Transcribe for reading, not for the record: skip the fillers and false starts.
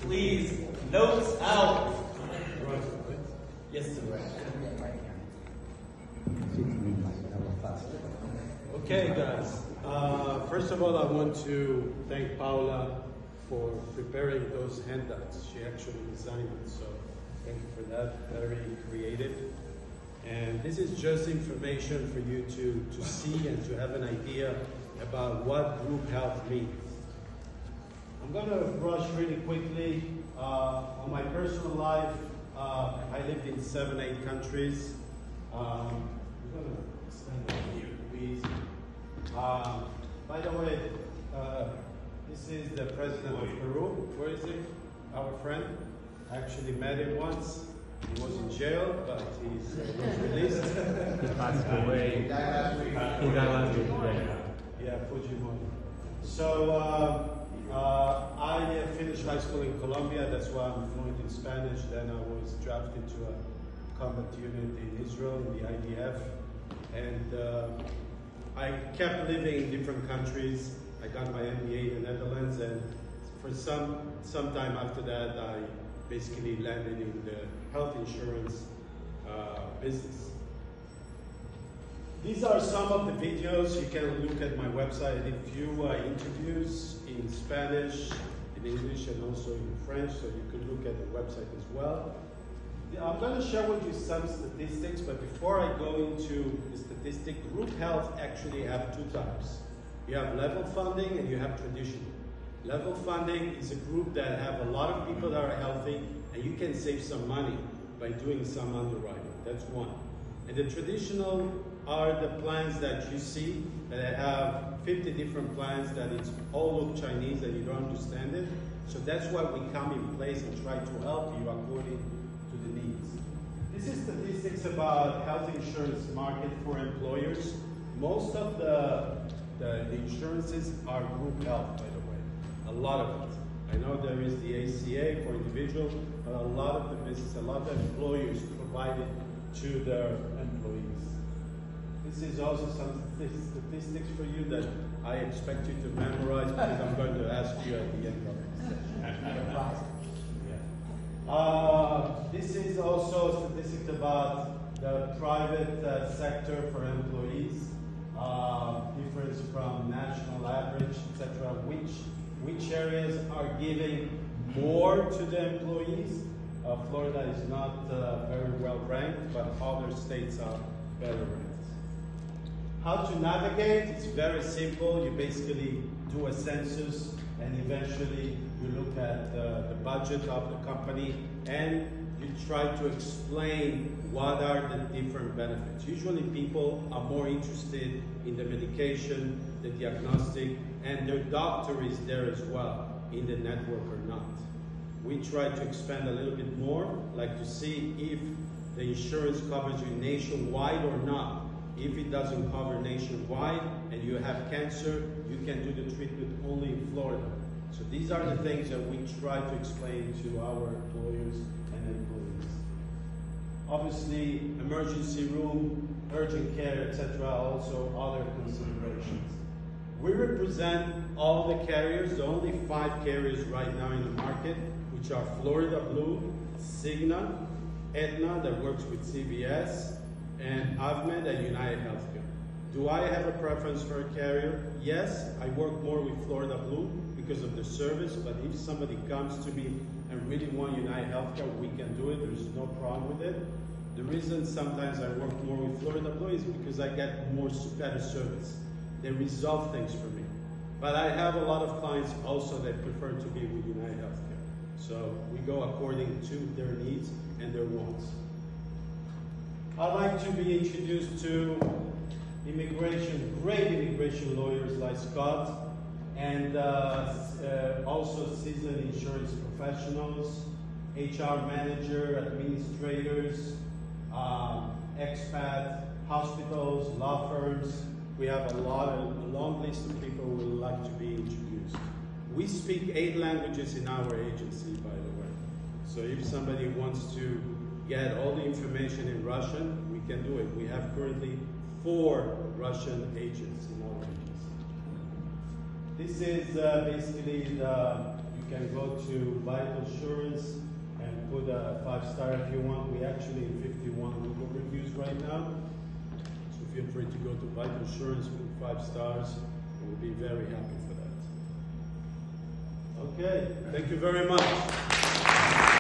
Please, notes out. Yes, sir. Okay, guys. First of all, I want to thank Paula for preparing those handouts. She actually designed it, so thank you for that. Very creative. And this is just information for you to see and to have an idea about what group health means. I'm going to rush really quickly. On my personal life, I lived in 7-8 countries. I'm going to stand up here, please. By the way, this is the president of Peru. Where is he? Our friend. I actually met him once. He was in jail, but he's released. He passed away. He died last week. Yeah, Fujimori. So I finished high school in Colombia. That's why I'm fluent in Spanish. Then I was drafted to a combat unit in Israel, in the IDF. And I kept living in different countries. I got my MBA in the Netherlands, and for some time after that, I basically landed in the health insurance business. These are some of the videos. You can look at my website. I did a few interviews in Spanish, in English, and also in French, so you could look at the website as well. I'm going to share with you some statistics, but before I go into the statistic, group health actually have two types. You have level funding and you have traditional. Level funding is a group that have a lot of people that are healthy, and you can save some money by doing some underwriting. That's one. And the traditional are the plans that you see, that have 50 different plans that it's all look Chinese and you don't understand it. So that's why we come in place and try to help you according to the needs. This is statistics about health insurance market for employers. Most of the insurances are group health, by the way. A lot of it. I know there is the ACA for individuals, but a lot of the business, a lot of employers provide it to their employees. This is also some statistics for you that I expect you to memorize because I'm going to ask you at the end of it. This is also statistics about the private sector for employees, difference from national average, etc. Which areas are giving more to the employees? Florida is not very well ranked, but other states are better ranked. How to navigate? It's very simple. You basically do a census, and eventually you look at the budget of the company, and you try to explain what are the different benefits. Usually people are more interested in the medication, the diagnostic, and their doctor is there as well, in the network or not. We try to expand a little bit more, like to see if the insurance covers you nationwide or not. If it doesn't cover nationwide and you have cancer, you can do the treatment only in Florida. So these are the things that we try to explain to our employers and employees. Obviously, emergency room, urgent care, etc., also other considerations. We represent all the carriers, the only 5 carriers right now in the market, which are Florida Blue, Cigna, Aetna that works with CVS, and AvMed and United Healthcare. Do I have a preference for a carrier? Yes, I work more with Florida Blue because of the service, but if somebody comes to me and really want United Healthcare, we can do it. There's no problem with it. The reason sometimes I work more with Florida Blue is because I get better service. They resolve things for me. But I have a lot of clients also that prefer to be with United Healthcare. So we go according to their needs and their wants. I'd like to be introduced to great immigration lawyers like Scott, and also seasoned insurance professionals, HR manager, administrators, expat, hospitals, law firms. We have a long list of people who would like to be introduced. We speak 8 languages in our agency, by the way. So if somebody wants to get all the information in Russian, we can do it. We have currently 4 Russian agents in our agency. This is basically you can go to Vital Assurance and put a 5-star if you want. We actually in 51 Google reviews right now. So feel free to go to Vital Assurance with 5 stars. We'll be very happy for that. Okay, thank you very much.